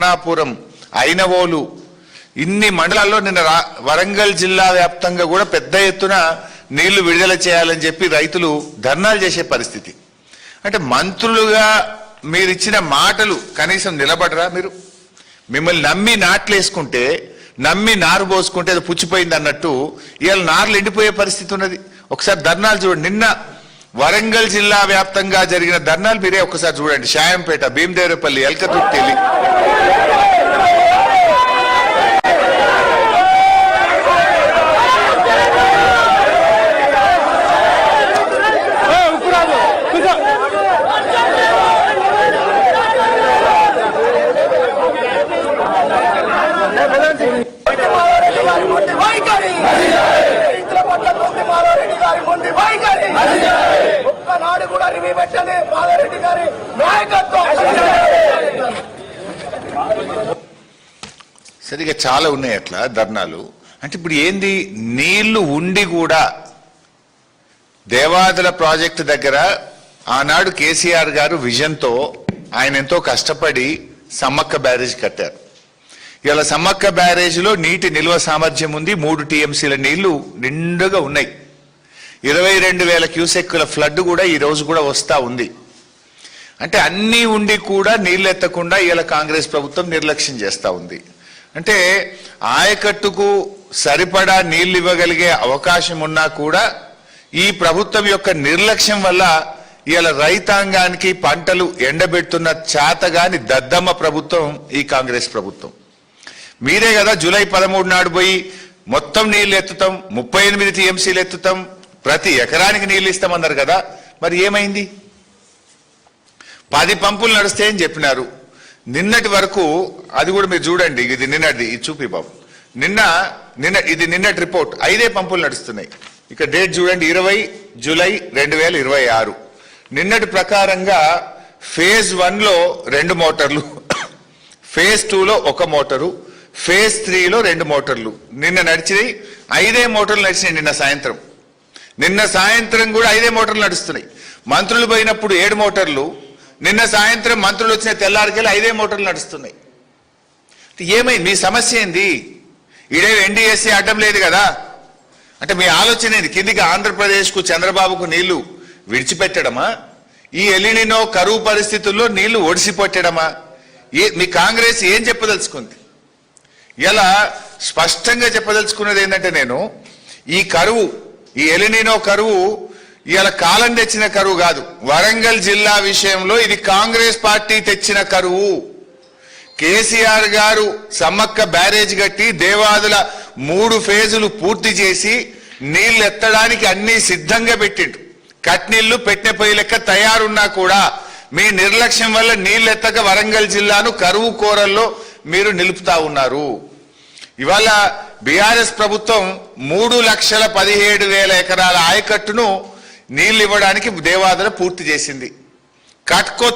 నాపురం ఐనవోలు ఇన్ని మండలాల్లో నిన్న వరంగల్ జిల్లా వ్యాప్తంగా కూడా పెద్ద ఎత్తున నీళ్లు విడుదల చేయాలని చెప్పి రైతులు ధర్నాలు చేసే పరిస్థితి. అంటే మంత్రులుగా మీరు ఇచ్చిన మాటలు కనీసం నిలబడరా? మీరు మిమ్మల్ని నమ్మి నాట్లేసుకుంటే నమ్మి నారు పోసుకుంటే అది పుచ్చిపోయింది అన్నట్టు ఇవాళ నార్లు ఎండిపోయే పరిస్థితి ఉన్నది. ఒకసారి ధర్నాలు చూడండి. నిన్న వరంగల్ జిల్లా వ్యాప్తంగా జరిగిన ధర్నాలు మీరే ఒకసారి చూడండి. షాయంపేట, భీమదేవరపల్లి, ఎల్కతుర్తి, సరిగా చాలా ఉన్నాయి అట్లా ధర్నాలు. అంటే ఇప్పుడు ఏంది, నీళ్లు ఉండి కూడా దేవాదుల ప్రాజెక్టు దగ్గర ఆనాడు కేసీఆర్ గారు విజన్తో ఆయన ఎంతో కష్టపడి సమ్మక్క బ్యారేజ్ కట్టారు. ఇలా సమ్మక్క బ్యారేజ్లో నీటి నిల్వ సామర్థ్యం ఉంది. 3 TMCల నీళ్లు నిండుగా ఉన్నాయి. 22,000 క్యూసెక్కుల ఫ్లడ్ కూడా ఈ రోజు కూడా వస్తా ఉంది. అంటే అన్నీ ఉండి కూడా నీళ్లు ఎత్తకుండా ఇలా కాంగ్రెస్ ప్రభుత్వం నిర్లక్ష్యం చేస్తూ ఉంది. అంటే ఆయకట్టుకు సరిపడా నీళ్లు ఇవ్వగలిగే అవకాశం ఉన్నా కూడా ఈ ప్రభుత్వం యొక్క నిర్లక్ష్యం వల్ల ఇలా రైతాంగానికి పంటలు ఎండబెడుతున్న చేతగాని దద్దమ్మ ప్రభుత్వం ఈ కాంగ్రెస్ ప్రభుత్వం. మీరే కదా జూలై 13 నాడు పోయి మొత్తం నీళ్లు ఎత్తుతాం, 38 TMCలు ఎత్తుతాం, ప్రతి ఎకరానికి నీళ్లు ఇస్తామన్నారు కదా. మరి ఏమైంది? 10 పంపులు నడుస్తే అని చెప్పినారు. నిన్నటి వరకు అది కూడా మీరు చూడండి. ఇది నిన్నటిది, ఇది చూపి బాబు. ఇది నిన్నటి రిపోర్ట్. 5 పంపులు నడుస్తున్నాయి. ఇక డేట్ చూడండి, 20 జూలై 2026. నిన్నటి ప్రకారంగా ఫేజ్ 1లో 2 మోటార్లు, ఫేజ్ 2లో 1 మోటారు, ఫేజ్ 3లో 2 మోటార్లు నిన్న నడిచినాయి. 5 మోటార్లు నడిచినాయి నిన్న సాయంత్రం కూడా 5 మోటార్లు నడుస్తున్నాయి. మంత్రులు పోయినప్పుడు 7 మోటార్లు, నిన్న సాయంత్రం మంత్రులు వచ్చిన తెల్లారికెళ్ళి 5 మోటార్లు నడుస్తున్నాయి. ఏమైంది? మీ సమస్య ఏంది? ఇడే NDSC అడ్డం లేదు కదా. అంటే మీ ఆలోచన ఏంది? కిందికి ఆంధ్రప్రదేశ్కు చంద్రబాబుకు నీళ్లు విడిచిపెట్టడమా? ఈ ఎలినినో కరువు పరిస్థితుల్లో నీళ్లు ఒడిసిపెట్టడమా? మీ కాంగ్రెస్ ఏం చెప్పదలుచుకుంది? ఇలా స్పష్టంగా చెప్పదలుచుకున్నది ఏంటంటే, నేను ఈ కరువు, ఈ ఎలినినో కరువు ఇవాళ కాలం తెచ్చిన కరువు కాదు. వరంగల్ జిల్లా విషయంలో ఇది కాంగ్రెస్ పార్టీ తెచ్చిన కరువు. కేసీఆర్ గారు సమ్మక్క బ్యారేజ్ కట్టి దేవాదుల 3 ఫేజులు పూర్తి చేసి నీళ్లు ఎత్తడానికి అన్ని సిద్ధంగా పెట్టిండు. కట్నీళ్లు పెట్టిన పొయ్యి లెక్క తయారున్నా కూడా మీ నిర్లక్ష్యం వల్ల నీళ్లు ఎత్తక వరంగల్ జిల్లాను కరువు కోరల్లో మీరు నిలుపుతా ఉన్నారు. ఇవాళ బీఆర్ఎస్ ప్రభుత్వం 3,17,000 ఎకరాల ఆయకట్టును నీళ్లు ఇవ్వడానికి దేవాదుల పూర్తి చేసింది. కట్కో